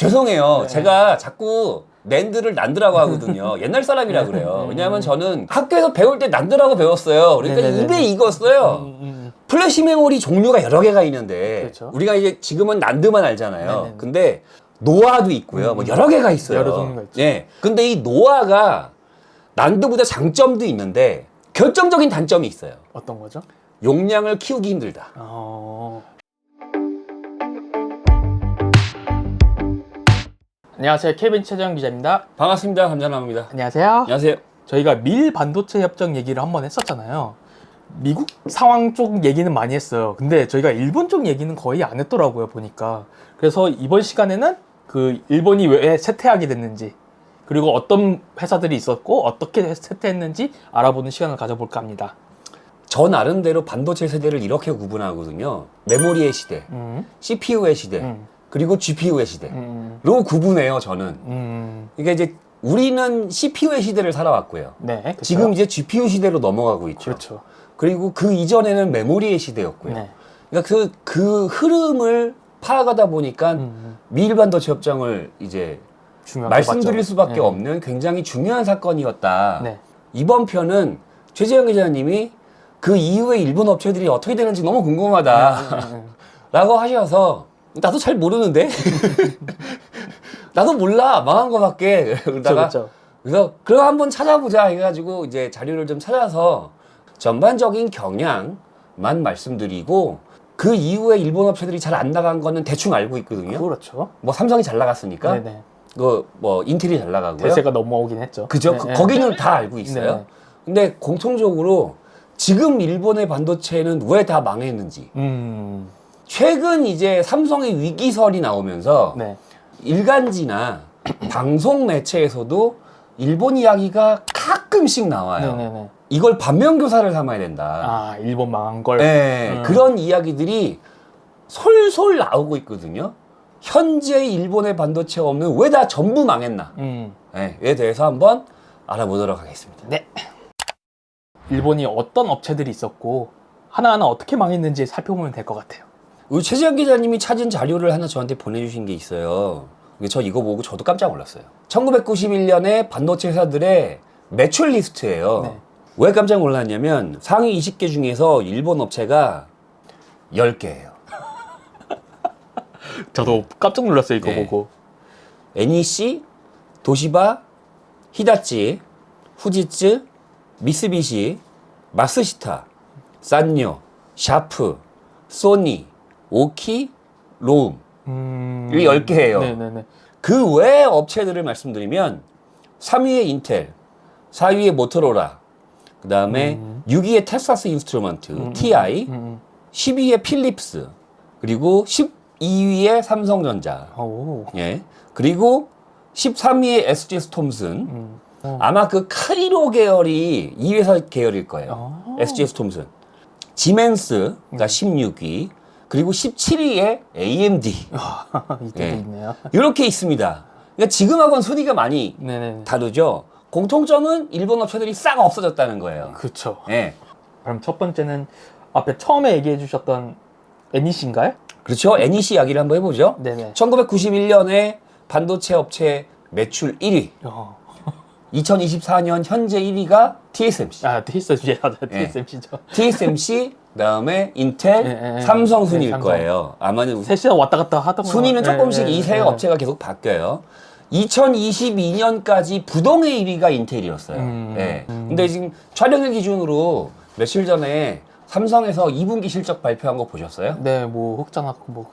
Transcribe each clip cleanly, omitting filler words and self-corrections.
죄송해요. 네. 제가 자꾸 낸드를 난드라고 하거든요. 옛날 사람이라 그래요. 왜냐하면 저는 학교에서 배울 때 난드라고 배웠어요. 그러니까 네네네. 입에 익었어요. 플래시 메모리 종류가 여러 개가 있는데 그렇죠. 우리가 이제 지금은 난드만 알잖아요. 네네네. 근데 노아도 있고요. 뭐 여러 개가 있어요. 여러 종류가 있죠. 예. 근데 이 노아가 난드보다 장점도 있는데 결정적인 단점이 있어요. 어떤 거죠? 용량을 키우기 힘들다. 안녕하세요. 케빈 최정 기자입니다. 반갑습니다. 감자나무입니다. 안녕하세요. 안녕하세요. 저희가 밀 반도체 협정 얘기를 한번 했었잖아요. 미국 상황 쪽 얘기는 많이 했어요. 근데 저희가 일본 쪽 얘기는 거의 안 했더라고요, 보니까. 그래서 이번 시간에는 그 일본이 왜 쇠퇴하게 됐는지, 그리고 어떤 회사들이 있었고 어떻게 쇠퇴했는지 알아보는 시간을 가져볼까 합니다. 저 나름대로 반도체 세대를 이렇게 구분하거든요. 메모리의 시대, CPU의 시대, 그리고 GPU의 시대로 구분해요, 저는. 이게 이제 우리는 CPU의 시대를 살아왔고요. 네, 그쵸? 지금 이제 GPU 시대로 넘어가고 있죠. 그렇죠. 그리고 그 이전에는 메모리의 시대였고요. 네. 그러니까 그 흐름을 파악하다 보니까 미일 반도체 협정을 이제 중요하게 말씀드릴 봤죠. 수밖에 네. 없는 굉장히 중요한 사건이었다. 네. 이번 편은 최재형 기자님이 그 이후에 일본 업체들이 어떻게 되는지 너무 궁금하다 라고 하셔서 나도 잘 모르는데 나도 몰라 망한 거밖에 그러다가 그쵸. 그래서 그럼 한번 찾아보자 해가지고 이제 자료를 좀 찾아서 전반적인 경향만 말씀드리고 그 이후에 일본 업체들이 잘 안 나간 거는 대충 알고 있거든요. 그렇죠. 뭐 삼성이 잘 나갔으니까 네네. 그 뭐 인텔이 잘 나가고요. 대세가 넘어오긴 했죠. 그죠? 네, 네. 거기는 다 알고 있어요. 네. 근데 공통적으로 지금 일본의 반도체는 왜 다 망했는지 최근 이제 삼성의 위기설이 나오면서 네. 일간지나 방송 매체에서도 일본 이야기가 가끔씩 나와요. 네네네. 이걸 반면교사를 삼아야 된다. 아, 일본 망한 걸. 네, 그런 이야기들이 솔솔 나오고 있거든요. 현재 일본의 반도체 업은 왜 다 전부 망했나? 네, 에 대해서 한번 알아보도록 하겠습니다. 네. 일본이 어떤 업체들이 있었고 하나하나 어떻게 망했는지 살펴보면 될 것 같아요. 우리 최재현 기자님이 찾은 자료를 하나 저한테 보내주신 게 있어요. 저 이거 보고 저도 깜짝 놀랐어요. 1991년에 반도체 회사들의 매출 리스트예요. 네. 왜 깜짝 놀랐냐면 상위 20개 중에서 일본 업체가 10개예요. 저도 깜짝 놀랐어요, 이거 네. 보고. NEC, 도시바, 히다치, 후지츠, 미쓰비시, 마스시타, 산요, 샤프, 소니, 오키, 로움 이 10개예요. 네네네. 그 외 업체들을 말씀드리면 3위에 인텔, 4위에 모토로라, 그 다음에 6위에 텍사스 인스트루먼트, TI, 10위에 필립스, 그리고 12위에 삼성전자, 오. 예, 그리고 13위에 SG 스톰슨. 아마 그 카이로 계열이 이 회사 계열일 거예요. SG 스톰슨. 지멘스가 16위, 그리고 17위에 AMD. 이때도 예. 있네요. 이렇게 있습니다. 그러니까 지금하고는 순위가 많이 네네. 다르죠. 공통점은 일본 업체들이 싹 없어졌다는 거예요. 그렇죠. 예. 그럼 첫 번째는 앞에 처음에 얘기해 주셨던 NEC인가요? 그렇죠. NEC 이야기를 한번 해보죠. 네네. 1991년에 반도체 업체 매출 1위. 2024년 현재 1위가 TSMC. 아, TSMC. 맞아, 예. TSMC죠. TSMC, 그다음에 인텔, 예, 예. 삼성 순위일 네, 삼성. 거예요. 아마는 셋이 왔다 갔다 하던 순위는 조금씩 이 세 업체가 계속 바뀌어요. 2022년까지 부동의 1위가 인텔이었어요. 예. 근데 지금 촬영일 기준으로 며칠 전에 삼성에서 2분기 실적 발표한 거 보셨어요? 네, 뭐 흑자났고 뭐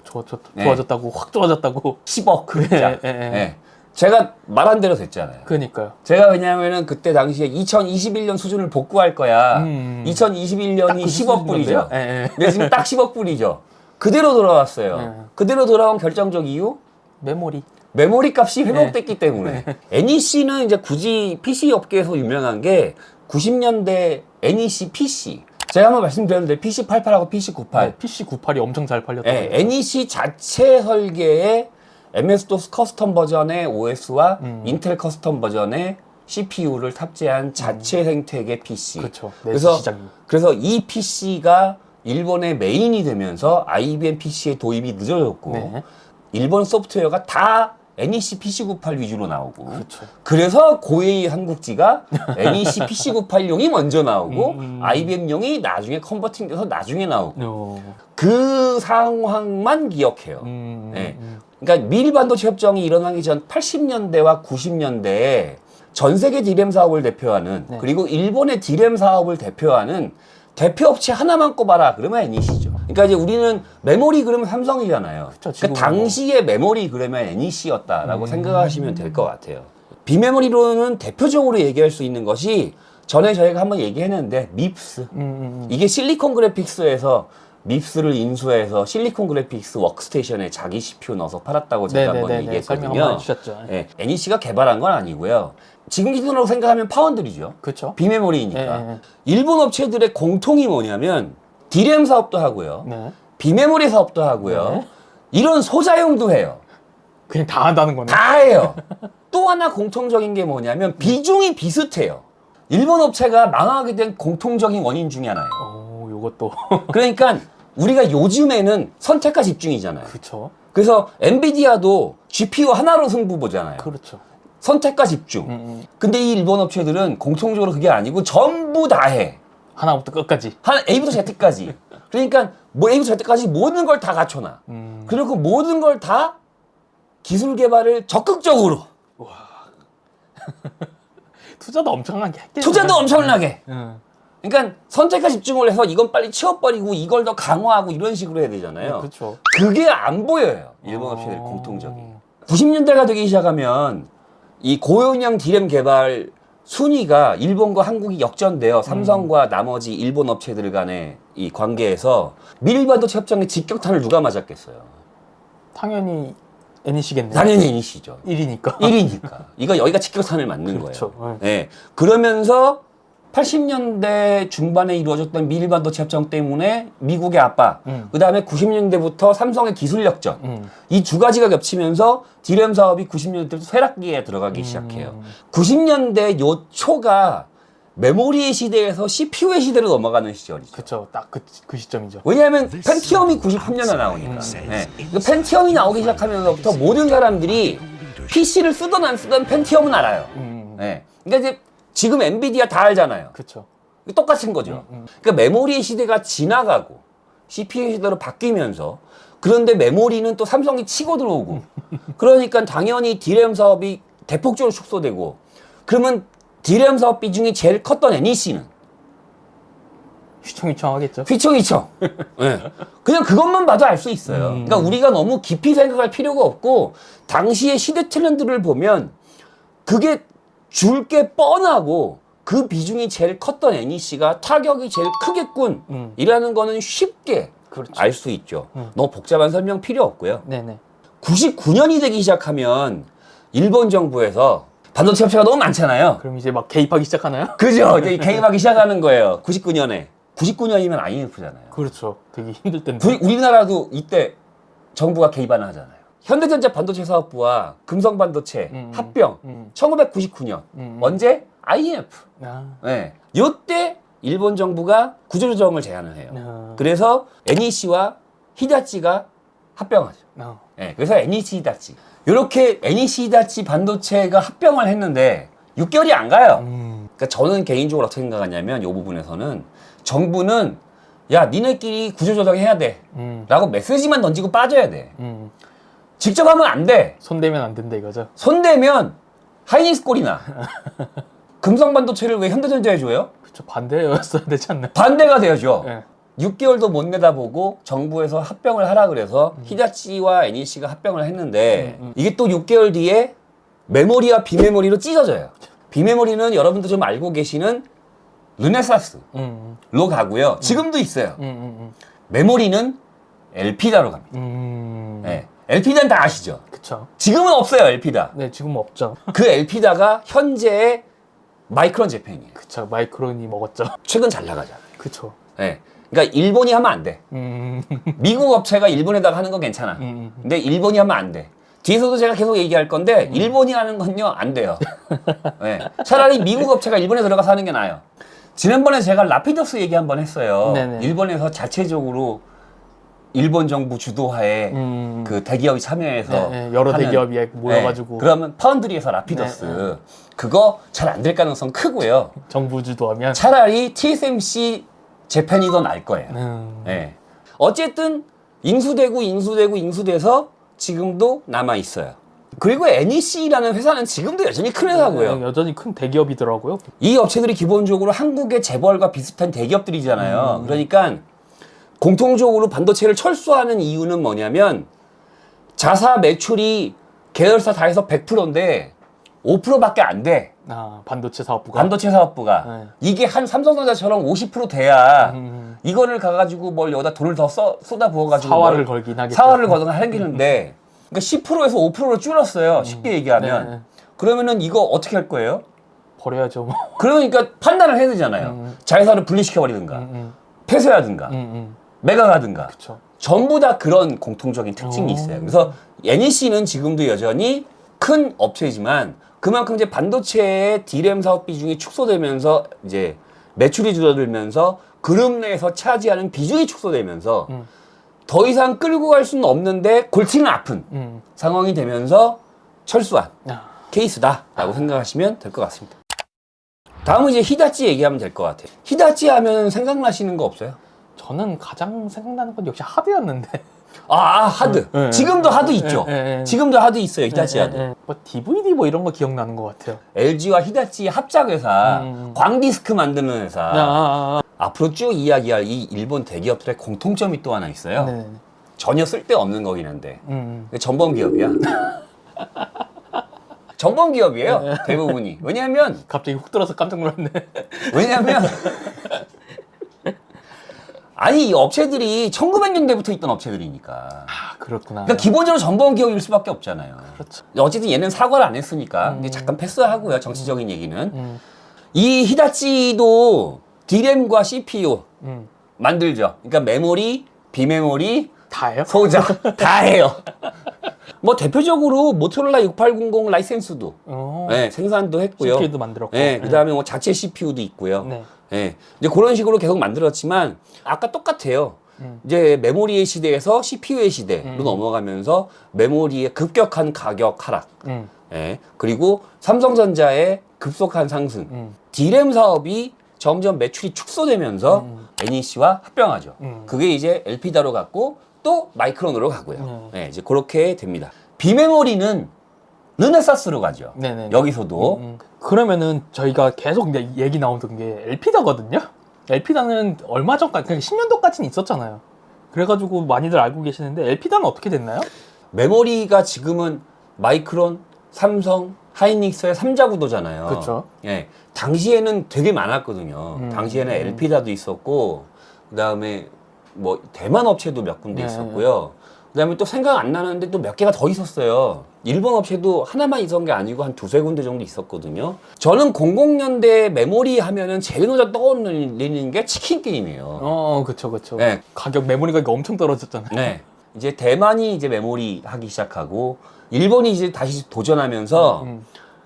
네. 좋아졌다고 확 좋아졌다고. 10억 흑자. 예, 예, 예. 예. 제가 말한 대로 됐잖아요. 그러니까요. 제가 왜냐하면은 그때 당시에 2021년 수준을 복구할 거야. 2021년이 10억 불이죠. 예, 예. 근데 지금 딱 10억 불이죠. 그대로 돌아왔어요. 그대로 돌아온 결정적 이유? 메모리 값이 회복됐기 때문에. NEC는 이제 굳이 PC 업계에서 유명한 게 90년대 NEC PC. 제가 한번 말씀드렸는데 PC88하고 PC98. 네, PC98이 엄청 잘 팔렸더라고요. 네, NEC 자체 설계의 MS-DOS 커스텀 버전의 OS와 인텔 커스텀 버전의 CPU를 탑재한 자체 생태계 PC. 그렇죠. 그래서 이 PC가 일본의 메인이 되면서 IBM PC의 도입이 늦어졌고 네. 일본 소프트웨어가 다 NEC PC98 위주로 나오고 그렇죠. 그래서 고해의 삼국지가 NEC PC98용이 먼저 나오고 IBM용이 나중에 컨버팅돼서 나중에 나오고 그 상황만 기억해요. 네. 그러니까 미일 반도체 협정이 일어나기 전 80년대와 90년대에 전 세계 디램 사업을 대표하는 네. 그리고 일본의 디램 사업을 대표하는 대표 업체 하나만 꼽아라 그러면 NEC죠. 그러니까 이제 우리는 메모리 그러면 삼성이잖아요. 그쵸, 그러니까 당시에 메모리 그러면 NEC였다라고 생각하시면 될 것 같아요. 비메모리로는 대표적으로 얘기할 수 있는 것이 전에 저희가 한번 얘기했는데 밉스. 이게 실리콘 그래픽스에서 밉스를 인수해서 실리콘 그래픽스 워크스테이션에 자기 CPU 넣어서 팔았다고 제가 한번 설명 얘기했거든요. 한번 해주셨죠. 네, NEC가 개발한 건 아니고요. 지금 기준으로 생각하면 파운드리죠. 그렇죠. 비메모리니까. 네. 일본 업체들의 공통이 뭐냐면 디램 사업도 하고요. 네. 비메모리 사업도 하고요. 네. 이런 소자용도 해요. 그냥 다 한다는 거네. 다 해요. 또 하나 공통적인 게 뭐냐면 비중이 비슷해요. 일본 업체가 망하게 된 공통적인 원인 중에 하나예요. 요것도. 그러니까 우리가 요즘에는 선택과 집중이잖아요. 그렇죠. 그래서 엔비디아도 GPU 하나로 승부 보잖아요. 그렇죠. 선택과 집중. 근데 이 일본 업체들은 공통적으로 그게 아니고 전부 다 해. 하나부터 끝까지. 한 A부터 Z까지. 그러니까 뭐 A부터 Z까지 모든 걸 다 갖춰놔. 그리고 모든 걸 다 기술 개발을 적극적으로. 투자도 엄청나게 했겠네. 투자도 엄청나게. 응. 그러니까 선택과 집중을 해서 이건 빨리 치워버리고 이걸 더 강화하고 이런 식으로 해야 되잖아요. 그렇죠. 그게 안 보여요. 일본 업체들 공통적이. 90년대가 되기 시작하면 이 고용량 디램 개발 순위가 일본과 한국이 역전되어 삼성과 나머지 일본 업체들 간의 이 관계에서 미일 반도체 협정의 직격탄을 누가 맞았겠어요? 당연히 NEC겠네요. 당연히 NEC죠. 1위니까. 1위니까. 이거 여기가 직격탄을 맞는 그렇죠. 거예요. 네. 그러면서 80년대 중반에 이루어졌던 미일 반도체 협정 때문에 미국의 압박, 그 다음에 90년대부터 삼성의 기술 역전, 이 두 가지가 겹치면서 디램 사업이 90년대부터 쇠락기에 들어가기 시작해요. 90년대 요 초가 메모리의 시대에서 CPU의 시대로 넘어가는 시절이죠. 그렇죠. 딱 그 시점이죠. 왜냐하면 펜티엄이 93년에 나오니까. 네. 그 펜티엄이 나오기 시작하면서부터 모든 사람들이 PC를 쓰던 안 쓰던 펜티엄은 알아요. 네. 그러니까 이제 지금 엔비디아 다 알잖아요. 그렇죠. 똑같은 거죠. 그러니까 메모리의 시대가 지나가고 CPU의 시대로 바뀌면서 그런데 메모리는 또 삼성이 치고 들어오고 그러니까 당연히 디램 사업이 대폭적으로 축소되고 그러면 디램 사업 비중이 제일 컸던 NEC는 휘청휘청하겠죠. 휘청휘청. 네. 그냥 그것만 봐도 알 수 있어요. 그러니까 우리가 너무 깊이 생각할 필요가 없고 당시의 시대 트렌드를 보면 그게 줄 게 뻔하고 그 비중이 제일 컸던 NEC가 타격이 제일 크겠군 이라는 거는 쉽게 그렇죠. 알 수 있죠. 너무 복잡한 설명 필요 없고요. 네네. 99년이 되기 시작하면 일본 정부에서 반도체 업체가 너무 많잖아요. 그럼 이제 막 개입하기 시작하나요? 그죠? 이제 개입하기 시작하는 거예요. 99년에. 99년이면 IMF잖아요. 그렇죠. 되게 힘들 때인데. 우리나라도 이때 정부가 개입하나 하잖아요. 현대전자 반도체 사업부와 금성반도체 합병 1999년 언제? IMF. 네. 요때 일본 정부가 구조조정을 제안을 해요. 그래서 NEC와 히다치가 합병하죠. 네. 그래서 NEC 히다치. 이렇게 NEC 히다치 반도체가 합병을 했는데 6개월이 안 가요. 그러니까 저는 개인적으로 어떻게 생각하냐면 이 부분에서는 정부는 야 니네끼리 구조조정해야 돼 라고 메시지만 던지고 빠져야 돼. 직접 하면 안 돼. 손대면 안 된다 이거죠. 손대면 하이닉스 꼴이나. 금성반도체를 왜 현대전자에 줘요? 그렇죠. 반대였어야 되지 않나요? 반대가 되어죠. 네. 6개월도 못 내다보고 정부에서 합병을 하라 그래서 히다치와 NEC가 합병을 했는데 이게 또 6개월 뒤에 메모리와 비메모리로 찢어져요. 비메모리는 여러분도 좀 알고 계시는 르네사스로 가고요. 지금도 있어요. 메모리는 엘피다로 갑니다. 네. 엘피다는 다 아시죠? 그쵸. 지금은 없어요, 엘피다. 네, 지금 없죠. 그 엘피다가 현재의 마이크론 재팬이에요. 그쵸. 마이크론이 먹었죠. 최근 잘 나가잖아요. 그쵸. 네. 그러니까 일본이 하면 안 돼. 미국 업체가 일본에다가 하는 건 괜찮아. 근데 일본이 하면 안 돼. 뒤에서도 제가 계속 얘기할 건데 일본이 하는 건요 안 돼요. 네. 차라리 미국 업체가 일본에 들어가서 하는 게 나아요. 지난번에 제가 라피더스 얘기 한번 했어요. 네네. 일본에서 자체적으로 일본 정부 주도하에 그 대기업이 참여해서 여러 하는, 대기업이 모여가지고 그러면 파운드리에서 라피더스 그거 잘 안 될 가능성 크고요. 정부 주도하면 차라리 TSMC 재팬이 더 나을 거예요. 네. 어쨌든 인수돼서 지금도 남아 있어요. 그리고 NEC라는 회사는 지금도 여전히 큰 회사고요. 여전히 큰 대기업이더라고요. 이 업체들이 기본적으로 한국의 재벌과 비슷한 대기업들이잖아요. 그러니까 공통적으로 반도체를 철수하는 이유는 뭐냐면 자사 매출이 계열사 다 해서 100%인데 5%밖에 안 돼. 반도체 사업부가. 반도체 사업부가. 네. 이게 한 삼성전자처럼 50% 돼야 이거를 가가지고 뭘 여기다 돈을 더 쏟아 부어가지고 사활을 걸긴 하겠죠. 사활을 거둔 하기는데 그러니까 10%에서 5%로 줄었어요. 쉽게 얘기하면. 네. 그러면은 이거 어떻게 할 거예요? 버려야죠. 뭐. 그러니까 판단을 해야 되잖아요. 자회사를 분리시켜버리든가 폐쇄하든가 매각하든가. 그쵸. 전부 다 그런 공통적인 특징이 있어요. 그래서 NEC는 지금도 여전히 큰 업체이지만 그만큼 이제 반도체의 D램 사업 비중이 축소되면서 이제 매출이 줄어들면서 그룹 내에서 차지하는 비중이 축소되면서 더 이상 끌고 갈 수는 없는데 골치는 아픈 상황이 되면서 철수한 케이스다라고 생각하시면 될 것 같습니다. 다음은 이제 히다치 얘기하면 될 것 같아요. 히다치 하면 생각나시는 거 없어요? 저는 가장 생각나는 건 역시 하드였는데. 하드. 지금도 하드 있죠. 지금도 하드 있어요. 히다치 하드. 뭐 DVD 뭐 이런 거 기억나는 것 같아요. LG와 히다치 합작 회사, 광디스크 만드는 회사. 앞으로 쭉 이야기할 이 일본 대기업들의 공통점이 또 하나 있어요. 네네. 전혀 쓸데없는 거긴 한데 전범 기업이야. 전범 기업이에요. 대부분이. 왜냐하면 갑자기 훅 들어서 깜짝 놀랐네. 왜냐하면 아니 이 업체들이 1900년대부터 있던 업체들이니까. 그렇구나. 그러니까 기본적으로 전범 기업일 수밖에 없잖아요. 그렇죠. 어쨌든 얘는 사과를 안 했으니까 이제 잠깐 패스하고요. 정치적인 얘기는. 이 히다치도 D램과 CPU 만들죠. 그러니까 메모리, 비메모리, 다예요? 소자 다 해요. 뭐 대표적으로 모토로라 6800 라이센스도 네, 생산도 했고요. CPU도 만들었고. 네, 그다음에 뭐 자체 CPU도 있고요. 네. 네, 이제 그런 식으로 계속 만들었지만 아까 똑같아요. 이제 메모리의 시대에서 CPU의 시대로 넘어가면서 메모리의 급격한 가격 하락, 그리고 삼성전자의 급속한 상승, D램 사업이 점점 매출이 축소되면서 NEC와 합병하죠. 그게 이제 엘피다로 갔고 또 마이크론으로 가고요. 네, 이제 그렇게 됩니다. 비메모리는 르네사스로 가죠. 네네. 여기서도. 그러면은 저희가 계속 이제 얘기 나오던 게 엘피다거든요. 엘피다는 얼마 전까지, 그러니까 10년도까지는 있었잖아요. 그래가지고 많이들 알고 계시는데 엘피다는 어떻게 됐나요? 메모리가 지금은 마이크론, 삼성, 하이닉스의 3자 구도잖아요. 그렇죠. 예. 당시에는 되게 많았거든요. 당시에는 엘피다도 있었고, 그 다음에 뭐 대만 업체도 몇 군데 있었고요. 그 다음에 또 생각 안 나는데 또 몇 개가 더 있었어요. 일본 업체도 하나만 있었던 게 아니고 한 두세 군데 정도 있었거든요. 저는 00년대 메모리 하면은 제일 먼저 떠올리는 게 치킨 게임이에요. 그쵸. 네. 가격, 메모리가 엄청 떨어졌잖아요. 네. 이제 대만이 이제 메모리 하기 시작하고, 일본이 이제 다시 도전하면서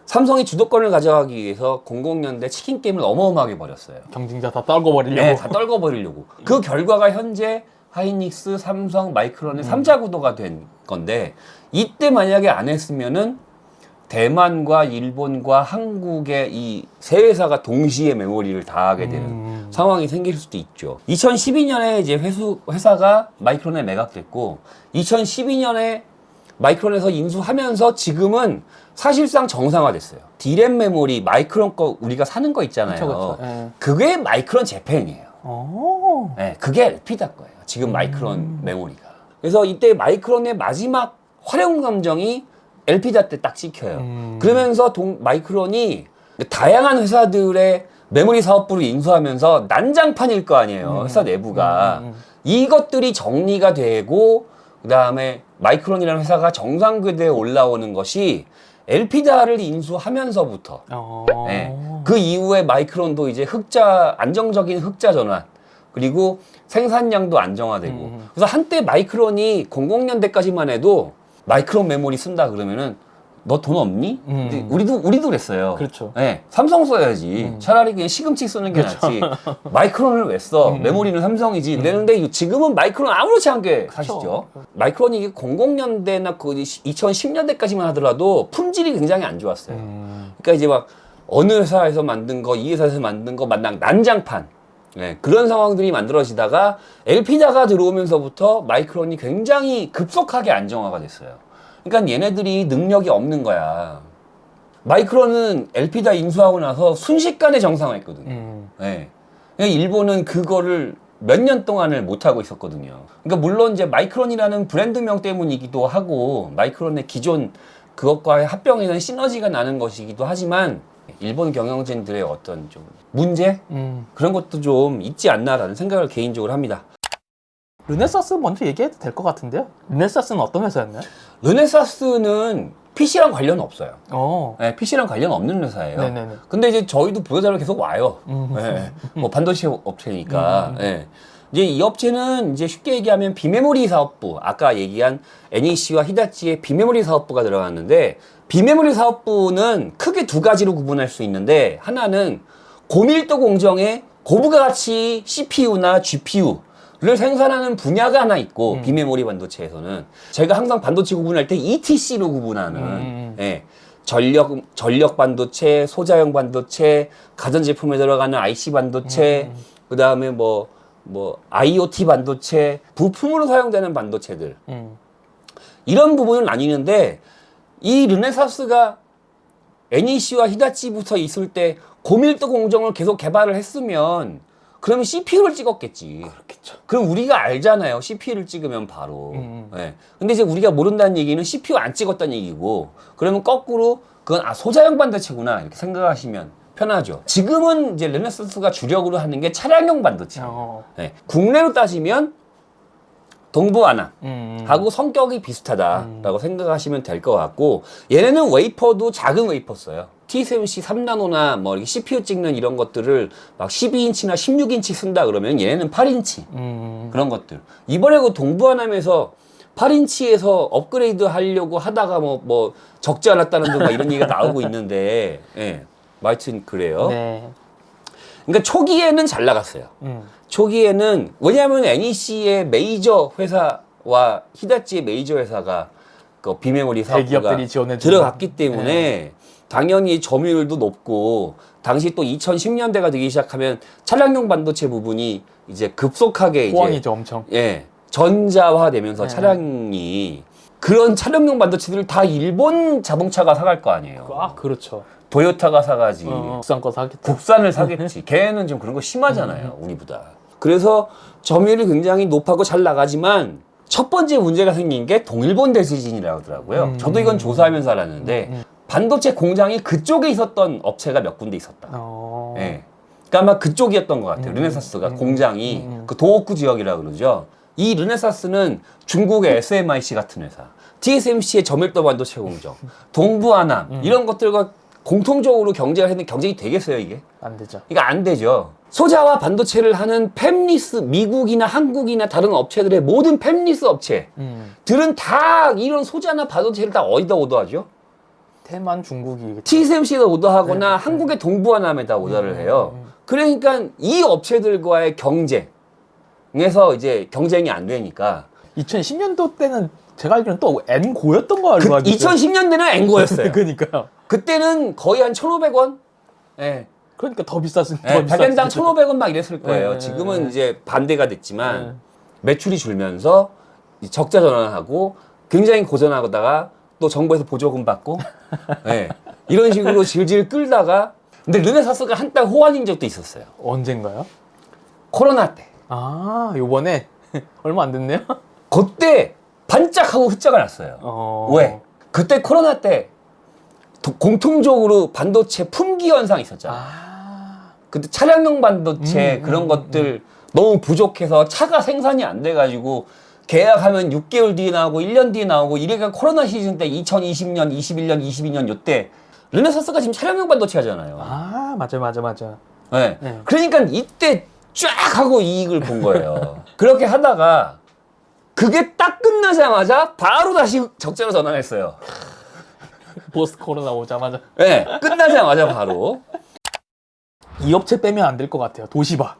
삼성이 주도권을 가져가기 위해서 00년대 치킨 게임을 어마어마하게 벌였어요. 경쟁자 다 떨궈버리려고. 네, 다 떨궈버리려고. 그 결과가 현재 하이닉스, 삼성, 마이크론의 3자 구도가 된 건데, 이때 만약에 안 했으면은 대만과 일본과 한국의 이 세 회사가 동시에 메모리를 다 하게 되는 상황이 생길 수도 있죠. 2012년에 이제 회사가 마이크론에 매각됐고, 2012년에 마이크론에서 인수하면서 지금은 사실상 정상화됐어요. D램 메모리, 마이크론 거 우리가 사는 거 있잖아요. 그쵸. 네. 그게 마이크론 재팬이에요. 네, 그게 엘피다 거예요. 지금 마이크론 메모리가. 그래서 이때 마이크론의 마지막 활용 감정이 엘피다 때 딱 찍혀요. 그러면서 마이크론이 다양한 회사들의 메모리 사업부를 인수하면서 난장판일 거 아니에요. 회사 내부가. 이것들이 정리가 되고, 그 다음에 마이크론이라는 회사가 정상궤도에 올라오는 것이 엘피다를 인수하면서부터. 네. 그 이후에 마이크론도 이제 안정적인 흑자 전환, 그리고 생산량도 안정화되고. 그래서 한때 마이크론이 00년대까지만 해도 마이크론 메모리 쓴다 그러면은 너 돈 없니? 근데 우리도 그랬어요. 그렇죠. 네, 삼성 써야지. 차라리 그냥 시금치 쓰는 게 낫지. 마이크론을 왜 써? 메모리는 삼성이지. 그랬는데 지금은 마이크론 아무렇지 않게 사시죠. 마이크론이 이게 00년대나 그 2010년대까지만 하더라도 품질이 굉장히 안 좋았어요. 그러니까 이제 막 어느 회사에서 만든 거, 이 회사에서 만든 거 만난 난장판. 네, 그런 상황들이 만들어지다가 LP다가 들어오면서부터 마이크론이 굉장히 급속하게 안정화가 됐어요. 그러니까 얘네들이 능력이 없는 거야. 마이크론은 LP다 인수하고 나서 순식간에 정상화했거든요. 네. 그러니까 일본은 그거를 몇 년 동안을 못하고 있었거든요. 그러니까 물론 이제 마이크론이라는 브랜드명 때문이기도 하고 마이크론의 기존 그것과의 합병에는 시너지가 나는 것이기도 하지만 일본 경영진들의 어떤 좀 문제? 그런 것도 좀 있지 않나라는 생각을 개인적으로 합니다. 르네사스 먼저 얘기해도 될 것 같은데요? 르네사스는 어떤 회사였나요? 르네사스는 PC랑 관련 없어요. 어. 네, PC랑 관련 없는 회사예요. 네네네. 근데 이제 저희도 보도자료 계속 와요. 네, 뭐 반도체 업체니까. 네. 이제 이 업체는 이제 쉽게 얘기하면 비메모리 사업부, 아까 얘기한 NEC와 히다치의 비메모리 사업부가 들어갔는데, 비메모리 사업부는 크게 두 가지로 구분할 수 있는데, 하나는 고밀도 공정의 고부가가치 CPU나 GPU를 생산하는 분야가 하나 있고, 비메모리 반도체에서는 제가 항상 반도체 구분할 때 ETC로 구분하는 예, 전력 반도체, 소자형 반도체, 가전제품에 들어가는 IC 반도체, 그 다음에 뭐 IoT 반도체, 부품으로 사용되는 반도체들. 이런 부분을 나뉘는데, 이 르네사스가 NEC와 히다치부터 있을 때 고밀도 공정을 계속 개발을 했으면, 그러면 CPU를 찍었겠지. 그렇겠죠. 그럼 우리가 알잖아요. CPU를 찍으면 바로. 예. 근데 이제 우리가 모른다는 얘기는 CPU 안 찍었다는 얘기고, 그러면 거꾸로 그건 소자형 반도체구나 이렇게 생각하시면 편하죠. 지금은 이제 르네사스가 주력으로 하는 게 차량용 반도체. 예. 국내로 따지면 동부아남하고 성격이 비슷하다라고 생각하시면 될 것 같고, 얘네는 웨이퍼도 작은 웨이퍼 써요. TSMC 3나노나 뭐 이렇게 CPU 찍는 이런 것들을 막 12인치나 16인치 쓴다 그러면 얘네는 8인치 그런 것들. 이번에 그 동부아남에서 8인치에서 업그레이드 하려고 하다가 뭐 적지 않았다는 등 막 이런 얘기가 나오고 있는데, 예. 하여튼 그래요. 네. 그러니까 초기에는 잘 나갔어요. 초기에는, 왜냐하면 NEC의 메이저 회사와 히다치의 메이저 회사가 그 비메모리 사업부가 대기업들이 지원해 들어갔기 때문에 당연히 점유율도 높고, 당시 또 2010년대가 되기 시작하면 차량용 반도체 부분이 이제 급속하게 호황이죠, 엄청. 예, 전자화되면서 차량이, 그런 차량용 반도체들을 다 일본 자동차가 사갈 거 아니에요. 아, 그렇죠. 도요타가 사가지. 국산 거 사겠죠. 국산을 사겠지. 걔는 좀 그런 거 심하잖아요, 우리보다. 그래서 점유율이 굉장히 높아고 잘 나가지만, 첫 번째 문제가 생긴 게 동일본 대지진이라고 하더라고요. 저도 이건 조사하면서 알았는데, 반도체 공장이 그쪽에 있었던 업체가 몇 군데 있었다. 예. 그러니까 아마 그쪽이었던 것 같아요. 르네사스가 공장이 그 도호쿠 지역이라 그러죠. 이 르네사스는 중국의 SMIC 같은 회사, TSMC의 저밀도 반도체 공정, 동부아남 이런 것들과 공통적으로 경쟁을 했는데 경쟁이 되겠어요, 이게? 안 되죠. 이거 안 되죠. 소자와 반도체를 하는 팹리스, 미국이나 한국이나 다른 업체들의 모든 팹리스 업체들은 다 이런 소자나 반도체를 다 어디다 오더하죠? 대만, 중국이 TSMC에다 오더하거나 한국의 동부아남에다 오더를 해요. 그러니까 이 업체들과의 경쟁에서 이제 경쟁이 안 되니까. 2010년도 때는 제가 알기로는 또 N고였던 거 알고 있어요. 2010년대는 N고였어요. 그러니까요. 그때는 거의 한 1,500원? 예. 그러니까 더 비쌌을 예, 백엔당 1,500원 막 이랬을 거예요. 네. 지금은 이제 반대가 됐지만 매출이 줄면서 적자 전환하고 굉장히 고전하다가 또 정부에서 보조금 받고 예, 이런 식으로 질질 끌다가, 근데 르네사스가 한때 호환인 적도 있었어요. 언젠가요? 코로나 때. 아, 요번에 얼마 안 됐네요. 그때 반짝하고 흑자가 났어요. 왜? 그때 코로나 때 공통적으로 반도체 품귀 현상이 있었잖아요. 그때 차량용 반도체 그런 것들 너무 부족해서 차가 생산이 안 돼가지고 계약하면 6개월 뒤에 나오고 1년 뒤에 나오고, 이래가 코로나 시즌 때 2020년, 21년, 22년 요때 르네사스가 지금 차량용 반도체 하잖아요. 아, 맞아. 네. 네. 그러니까 이때 쫙 하고 이익을 본 거예요. 그렇게 하다가 그게 딱 끝나자마자 바로 다시 적자로 전환했어요. 포스트 코로나 오자마자. 네, 끝나자마자 바로. 이 업체 빼면 안 될 것 같아요. 도시바.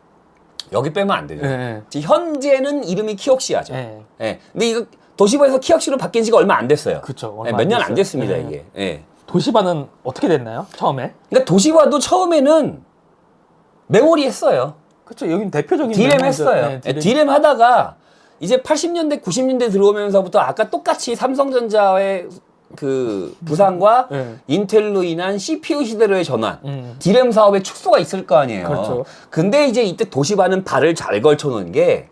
여기 빼면 안 되죠. 네. 지금 현재는 이름이 키옥시아죠. 네. 네. 근데 이거 도시바에서 키옥시로 바뀐 지가 얼마 안 됐어요. 그쵸. 네, 몇 년 안 됐어요. 됐습니다, 네. 이게. 네. 도시바는 어떻게 됐나요? 처음에? 그러니까 도시바도 처음에는 메모리 했어요. 그쵸. 여긴 대표적인 디램 메모리죠. 했어요. 네, 네, 디램 하다가 이제 80년대, 90년대 들어오면서부터 아까 똑같이 삼성전자의 그 부상과 네. 인텔로 인한 CPU 시대로의 전환, 디램 사업의 축소가 있을 거 아니에요. 그렇죠. 근데 이제 이때 도시바는 발을 잘 걸쳐놓은 게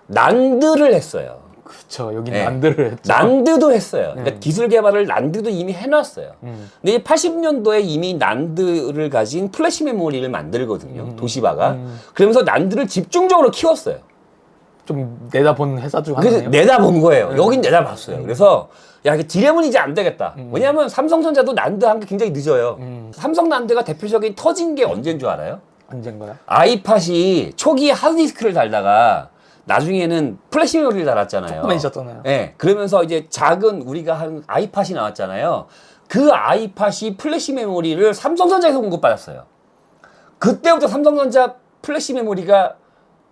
난드를 했어요. 그쵸. 여긴 네. 난드를 했죠. 난드도 했어요. 그러니까 기술 개발을 난드도 이미 해놨어요. 근데 이제 80년도에 이미 난드를 가진 플래시 메모리를 만들거든요. 도시바가. 그러면서 난드를 집중적으로 키웠어요. 좀 내다본 회사 중 그래서 하나네요. 내다본 거예요. 여긴 내다봤어요. 그래서 야, 이게 디램은 이제 안 되겠다. 왜냐하면 삼성전자도 난드 한 게 굉장히 늦어요. 삼성 난드가 대표적인 터진 게 언제인 줄 알아요? 언젠가요? 아이팟이 초기에 하드디스크를 달다가 나중에는 플래시 메모리를 달았잖아요. 조그매졌잖아요. 네, 그러면서 이제 작은 우리가 한 아이팟이 나왔잖아요. 그 아이팟이 플래시 메모리를 삼성전자에서 공급받았어요. 그때부터 삼성전자 플래시 메모리가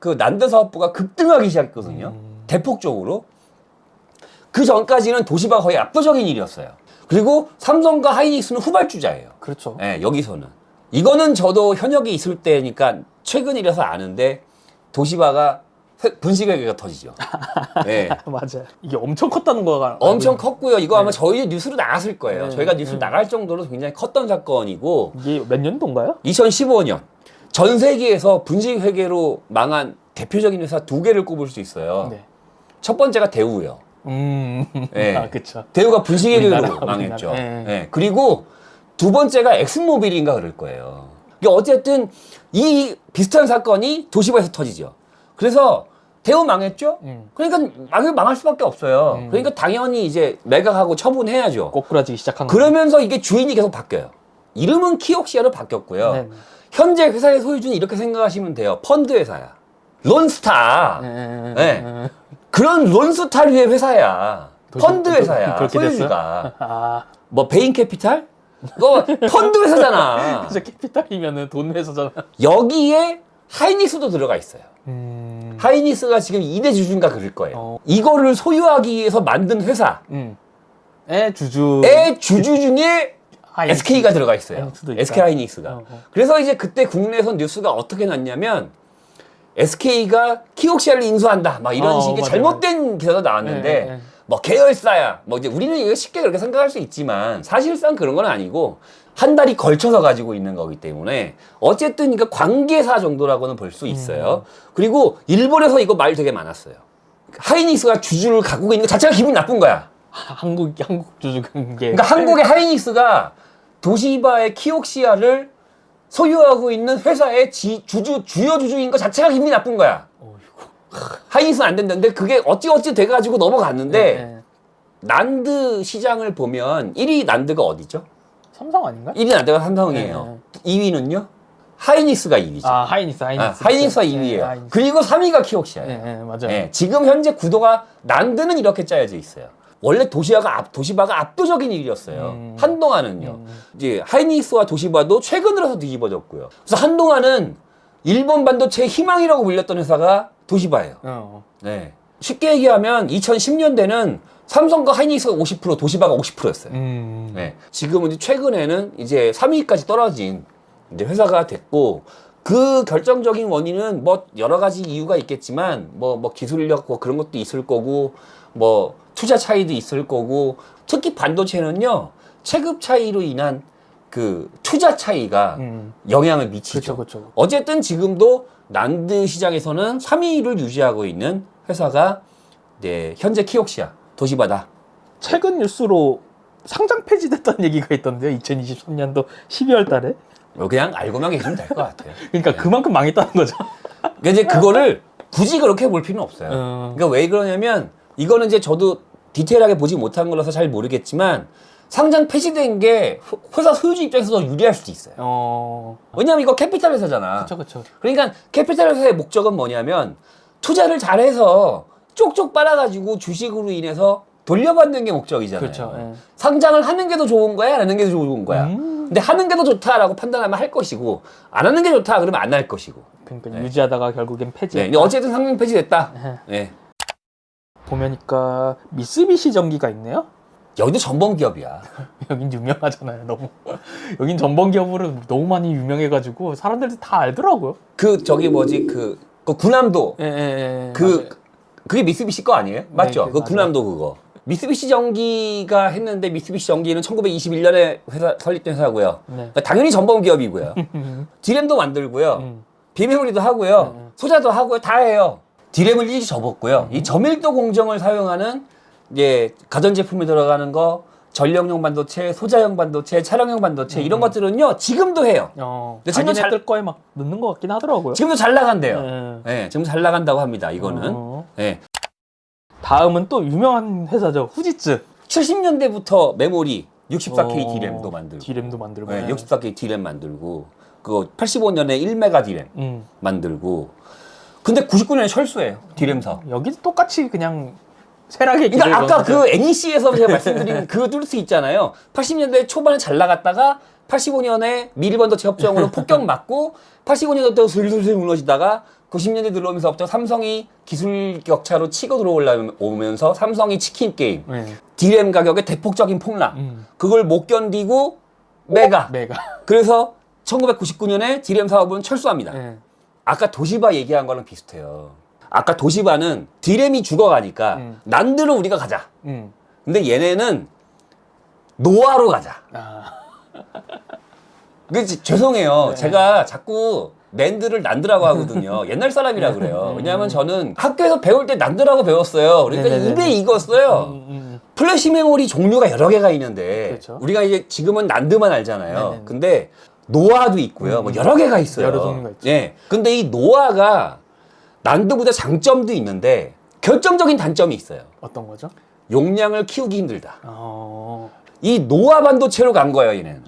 그 난드 사업부가 급등하기 시작했거든요. 대폭적으로. 그 전까지는 도시바가 거의 압도적인 일이었어요. 그리고 삼성과 하이닉스는 후발주자예요. 그렇죠. 네, 여기서는. 이거는 저도 현역에 있을 때니까 최근이라서 아는데 도시바가 분식회계가 터지죠. 네. 맞아요. 이게 엄청 컸다는 거가 엄청 컸고요. 이거 아마 저희 뉴스로 나갔을 거예요. 네. 저희가 뉴스 나갈 정도로 굉장히 컸던 사건이고 이게 몇 년도인가요? 2015년 전 세계에서 분식회계로 망한 대표적인 회사 두 개를 꼽을 수 있어요. 네. 첫 번째가 대우요. 네. 아, 그쵸. 대우가 분식회계로 우리나라, 망했죠. 우리나라. 네. 네. 그리고 두 번째가 엑슨모빌인가 그럴 거예요. 그러니까 어쨌든 이 비슷한 사건이 도시바에서 터지죠. 그래서 대우 망했죠? 그러니까 망할 수밖에 없어요. 그러니까 당연히 이제 매각하고 처분해야죠. 꼬꾸라지기 시작한 그러면서 이게 주인이 계속 바뀌어요. 이름은 키옥시아로 바뀌었고요. 네. 현재 회사의 소유주는 이렇게 생각하시면 돼요. 펀드 회사야. 론스타. 네. 그런 론스타류의 회사야. 펀드 회사야. 그렇게 소유주가. 됐어요? 아, 뭐 베인캐피탈? 이거 펀드 회사잖아. 진짜 캐피탈이면은 돈 회사잖아. 여기에 하이닉스도 들어가 있어요. 하이닉스가 지금 2대 주주인가 그럴 거예요. 이거를 소유하기 위해서 만든 회사의 주주. 주주 중에 하이닉스. SK가 들어가 있어요. 하이닉스도 있다. SK 하이닉스가. 그래서 이제 그때 국내에서 뉴스가 어떻게 났냐면 SK가 키옥시아를 인수한다. 막 이런 식의 맞아요. 잘못된 기사가 나왔는데 네. 뭐 계열사야. 뭐 이제 우리는 이거 쉽게 그렇게 생각할 수 있지만 사실상 그런 건 아니고 한 달이 걸쳐서 가지고 있는 거기 때문에 어쨌든 그러니까 관계사 정도라고는 볼 수 있어요. 그리고 일본에서 이거 말 되게 많았어요. 하이닉스가 주주를 갖고 있는 것 자체가 기분이 나쁜 거야. 한국 주주 관계. 그러니까 한국의 하이닉스가 도시바의 키옥시아를 소유하고 있는 회사의 주요 주주인 것 자체가 기분이 나쁜 거야. 하이닉스는 안 된다는데 그게 어찌어찌 돼가지고 넘어갔는데 난드 시장을 보면 1위 난드가 어디죠? 삼성 아닌가? 1위 난드가 삼성이에요. 2위는요? 하이닉스가 2위죠. 아, 하이닉스. 하이닉스가 2위예요. 하이닉스. 그리고 3위가 키옥시아예요. 네, 맞아요. 네, 지금 현재 구도가 난드는 이렇게 짜여져 있어요. 원래 도시바가 압도적인 일이었어요. 한동안은요. 이제 하이닉스와 도시바도 최근 들어서 뒤집어졌고요. 그래서 한동안은 일본 반도체의 희망이라고 불렸던 회사가 도시바예요. 네. 쉽게 얘기하면 2010년대는 삼성과 하이닉스가 50%, 도시바가 50%였어요. 네. 지금은 이제 최근에는 이제 3위까지 떨어진 이제 회사가 됐고 그 결정적인 원인은 뭐 여러 가지 이유가 있겠지만 뭐 기술력 뭐 그런 것도 있을 거고 뭐 투자 차이도 있을 거고 특히 반도체는요 체급 차이로 인한 그 투자 차이가 영향을 미치죠. 그쵸. 어쨌든 지금도 난드 시장에서는 3위를 유지하고 있는 회사가 네, 현재 키옥시아 도시바다. 최근 뉴스로 상장 폐지됐다는 얘기가 있던데요. 2023년도 12월 달에. 그냥 알고만 계시면 될 것 같아요. 그러니까 그만큼 망했다는 거죠. 그러니까 이제 그거를 굳이 그렇게 볼 필요는 없어요. 그러니까 왜 그러냐면 이거는 이제 저도 디테일하게 보지 못한 거라서 잘 모르겠지만 상장 폐지된 게 회사 소유주 입장에서 더 유리할 수도 있어요. 왜냐면 이거 캐피탈 회사잖아. 그쵸. 그러니까 캐피탈 회사의 목적은 뭐냐면 투자를 잘해서 쪽쪽 빨아가지고 주식으로 인해서 돌려받는 게 목적이잖아요. 그렇죠. 예. 상장을 하는 게 더 좋은 거야, 안 하는 게 더 좋은 거야. 근데 하는 게 더 좋다라고 판단하면 할 것이고, 안 하는 게 좋다 그러면 안 할 것이고. 그러니까 네. 유지하다가 결국엔 폐지. 네, 근데 어쨌든 상장 폐지됐다. 네. 보면니까 미쓰비시 전기가 있네요. 여기도 전범 기업이야. 여긴 유명하잖아요. 너무 여긴 전범 기업으로 너무 많이 유명해가지고 사람들이 다 알더라고요. 저기 뭐지 그 군함도 예. 그게 미쓰비시 거 아니에요? 맞죠? 네, 그 맞아요. 군함도 그거. 미쓰비시 전기가 했는데 미쓰비시 전기는 1921년에 회사 설립된 회사고요. 네. 그러니까 당연히 전범 기업이고요. 디램도 만들고요. 비메모리도 하고요. 소자도 하고요. 다 해요. 디램을 일찍 접었고요. 이 저밀도 공정을 사용하는 이제 가전제품에 들어가는 거, 전력용 반도체, 소자형 반도체, 차량용 반도체 이런 것들은요 지금도 해요. 근데 지금도 자기네들 거에 막 넣는 것 같긴 하더라고요. 지금도 잘 나간대요. 네. 네, 지금 잘 나간다고 합니다. 이거는. 네. 다음은 또 유명한 회사죠. 후지츠. 70년대부터 메모리 64K 디램도 만들고, 디램도 만들고. 네, 64K 디램 만들고, 그거 85년에 1메가 디램 만들고. 근데 99년에 철수해요. 디램 사업. 여기도 똑같이 그냥 쇠락의 길을 그러니까 아까 걷는 그 NEC에서 제가 말씀드린 그 뚜르스 있잖아요. 80년대 초반에 잘 나갔다가 85년에 미리반도체 협정으로 폭격 맞고 85년부터 슬슬 무너지다가 90년대 들어오면서부터 삼성이 기술 격차로 치고 들어오면서 삼성이 치킨 게임, 네. 디램 가격의 대폭적인 폭락, 그걸 못 견디고 메가. 그래서 1999년에 디램 사업은 철수합니다. 네. 아까 도시바 얘기한 거랑 비슷해요. 아까 도시바는 디램이 죽어가니까 난드로 우리가 가자. 근데 얘네는 노아로 가자. 죄송해요. 네. 제가 자꾸 낸드를 난드라고 하거든요. 옛날 사람이라 그래요. 왜냐하면 저는 학교에서 배울 때 난드라고 배웠어요. 그러니까 네네네네. 입에 익었어요. 플래시 메모리 종류가 여러 개가 있는데 그렇죠. 우리가 이제 지금은 난드만 알잖아요. 네네네. 근데 노아도 있고요. 뭐 여러 개가 있어요. 여러 종류가 있죠. 예. 근데 이 노아가 난드보다 장점도 있는데 결정적인 단점이 있어요. 어떤 거죠? 용량을 키우기 힘들다. 어. 이 노아 반도체로 간 거예요, 얘는.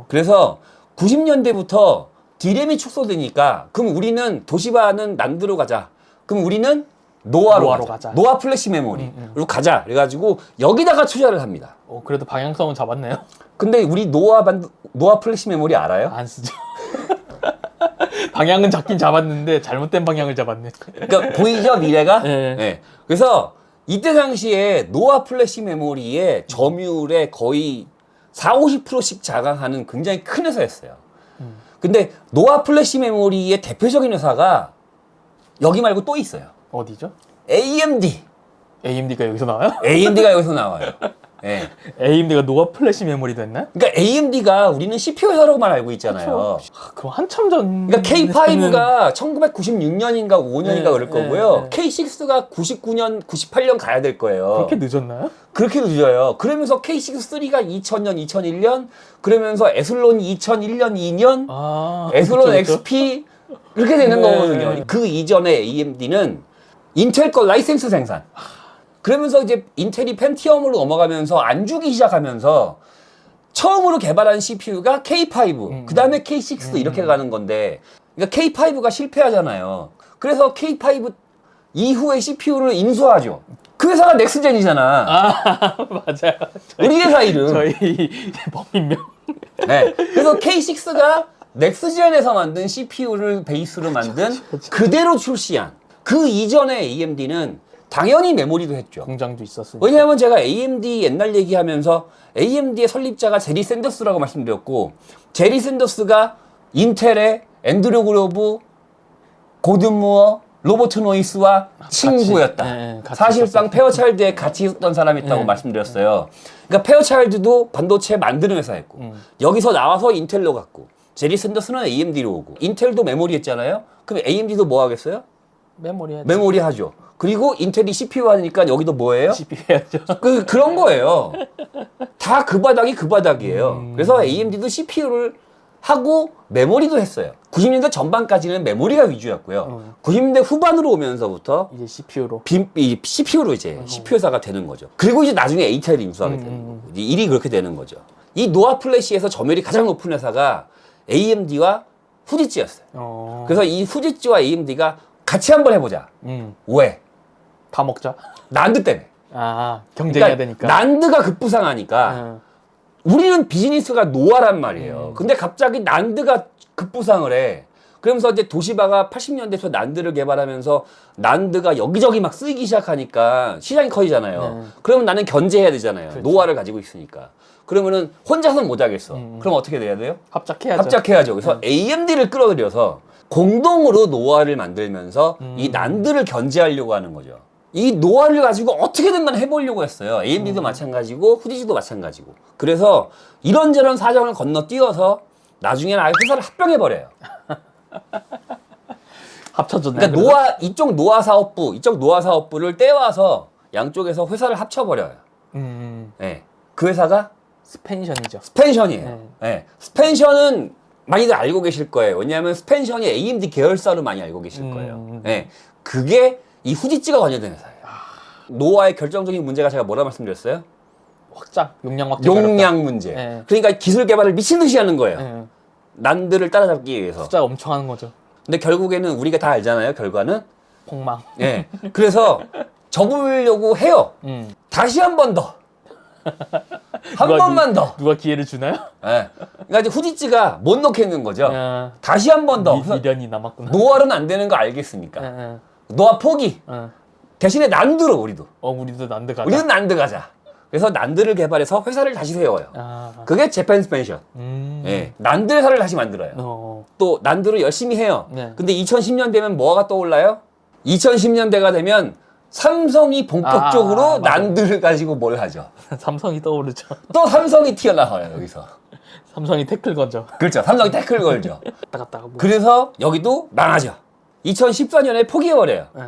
그래서 90년대부터 디램이 축소되니까 그럼 우리는 도시바는 난드로 가자. 그럼 우리는 노아로 가자. 노아 플래시 메모리로 가자. 그래가지고 여기다가 투자를 합니다. 그래도 방향성은 잡았네요. 근데 우리 노아 플래시 메모리 알아요? 안 쓰죠. 방향은 잡긴 잡았는데 잘못된 방향을 잡았네. 그러니까 보이죠, 미래가? 네. 네. 그래서 이때 당시에 노아 플래시 메모리의 점유율의 거의 40~50%씩 자강하는 굉장히 큰 회사였어요. 근데 노아 플래시 메모리의 대표적인 회사가 여기 말고 또 있어요. 어디죠? AMD. AMD가 여기서 나와요? AMD가 여기서 나와요. 네. AMD가 노아 플래시 메모리도 했나? 그러니까 AMD가 우리는 CPU 회사로만 알고 있잖아요. 그럼 한참 전. 그러니까 K5가 1996년인가 5년인가 그럴 거고요. K6가 99년, 98년 가야 될 거예요. 그렇게 늦었나요? 그렇게 늦어요. 그러면서 K6-3가 2000년, 2001년, 그러면서 에슬론이 2001년, 2년, 에슬론 그쵸, 그쵸. XP 이렇게 되는 거거든요. 그 이전에 AMD는 인텔 거 라이센스 생산. 그러면서 이제 인텔이 펜티엄으로 넘어가면서 안 주기 시작하면서 처음으로 개발한 CPU가 K5, 그 다음에 K6 이렇게 가는 건데, 그러니까 K5가 실패하잖아요. 그래서 K5 이후에 CPU를 인수하죠. 그 회사가 넥스젠이잖아. 맞아요. 우리 회사 이름. 저희 범인명. 네. 그래서 K6가 넥스젠에서 만든 CPU를 베이스로 만든 그대로 출시한 그 이전에 AMD는 당연히 메모리도 했죠. 공장도 있었으니까. 왜냐하면 제가 AMD 옛날 얘기하면서 AMD의 설립자가 제리 샌더스라고 말씀드렸고, 제리 샌더스가 인텔의 앤드류 그로브, 고든 무어, 로버트 노이스와 친구였다. 같이 사실상 페어차일드에 같이 있었던 사람이 있다고 말씀드렸어요. 그러니까 페어차일드도 반도체 만드는 회사였고, 여기서 나와서 인텔로 갔고, 제리 샌더스는 AMD로 오고, 인텔도 메모리 했잖아요. 그럼 AMD도 뭐 하겠어요? 메모리 하죠. 그리고 인텔이 CPU 하니까 여기도 뭐예요? CPU 해야죠. 그런 거예요. 다 그 바닥이 그 바닥이에요. 그래서 AMD도 CPU를 하고 메모리도 했어요. 90년대 전반까지는 메모리가 위주였고요. 90년대 후반으로 오면서부터 이제 CPU로. CPU로 이제 CPU 회사가 되는 거죠. 그리고 이제 나중에 ATI를 인수하게 되는 거고. 이제 일이 그렇게 되는 거죠. 이 노아 플래시에서 점유율이 가장 높은 회사가 AMD와 후지츠였어요. 그래서 이 후지츠와 AMD가 같이 한번 해보자. 왜? 다 먹자. 난드 때문에. 아, 경쟁해야 되니까. 난드가 급부상하니까 응. 우리는 비즈니스가 노화란 말이에요. 근데 갑자기 난드가 급부상을 해. 그러면서 이제 도시바가 80년대부터 난드를 개발하면서 난드가 여기저기 막 쓰이기 시작하니까 시장이 커지잖아요. 네. 그러면 나는 견제해야 되잖아요. 그렇죠. 노화를 가지고 있으니까. 그러면은 혼자서는 못 하겠어. 그럼 어떻게 돼야 돼요? 합작해야죠. 합작해야죠. 그래서 AMD를 끌어들여서 공동으로 노화를 만들면서 이 난드를 견제하려고 하는 거죠. 이 노화를 가지고 어떻게든 간 해보려고 했어요. AMD도 마찬가지고 후디지도 마찬가지고. 그래서 이런저런 사정을 건너뛰어서 나중에는 아예 회사를 합병해버려요. 합쳐졌네. 그러니까 이쪽 노화 사업부, 이쪽 노화 사업부를 떼와서 양쪽에서 회사를 합쳐버려요. 네. 그 회사가 스펜션이죠. 스펜션이에요. 네. 스펜션은 많이들 알고 계실 거예요. 왜냐하면 스펜션이 AMD 계열사로 많이 알고 계실 거예요. 네. 그게 이 후지찌가 관여된 회사예요. 노화의 결정적인 문제가 제가 뭐라 말씀드렸어요? 확장, 용량 확장. 용량 문제. 네. 그러니까 기술 개발을 미친 듯이 하는 거예요. 네. 난드를 따라잡기 위해서. 숫자 엄청 하는 거죠. 근데 결국에는 우리가 다 알잖아요. 결과는. 폭망. 예. 그래서 접으려고 해요. 다시 한 번 더. 한 번만 더. 누가 기회를 주나요? 예. 그러니까 이제 후지찌가 못 넣겠는 거죠. 야, 다시 한 번 더. 미련이 남았구나. 노화는 안 되는 거 알겠으니까. 예. 노화 포기. 대신에 난드로 우리도. 우리도 난드 가자. 우리는 난드 가자. 그래서 난드를 개발해서 회사를 다시 세워요. 아, 그게 재팬 스펜션. 예. 난드 회사를 다시 만들어요. 또 난드를 열심히 해요. 네. 근데 2010년 되면 뭐가 떠올라요? 2010년대가 되면 삼성이 본격적으로 맞아요. 난드를 가지고 뭘 하죠? 삼성이 떠오르죠. 또 삼성이 튀어나와요, 여기서. 삼성이 태클 건져. 그렇죠. 삼성이 태클 걸죠. 갔다 갔다가 뭐. 그래서 여기도 망하죠. 2014년에 포기해버려요. 네.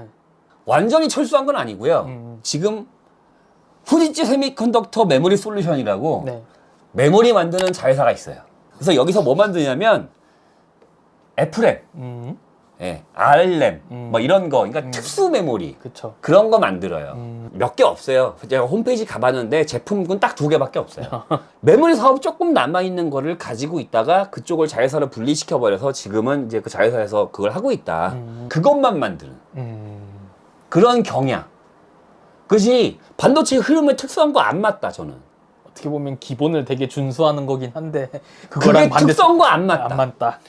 완전히 철수한 건 아니고요. 지금 후지찌 세미컨덕터 메모리 솔루션이라고 네. 메모리 만드는 자회사가 있어요. 그래서 여기서 뭐 만드냐면 F램, 예, R램, 뭐 이런 거, 그러니까 특수 메모리 그쵸. 그런 거 만들어요. 몇 개 없어요. 제가 홈페이지 가봤는데 제품군 딱 2개밖에 없어요. 메모리 사업 조금 남아 있는 거를 가지고 있다가 그쪽을 자회사로 분리시켜 버려서 지금은 이제 그 자회사에서 그걸 하고 있다. 그것만 만드는 그런 경향. 그것이 반도체 흐름에 특수한 거 안 맞다, 저는. 어떻게 보면 기본을 되게 준수하는 거긴 한데 그게 그거랑 반대 특수한 거 안 맞다. 안 맞다.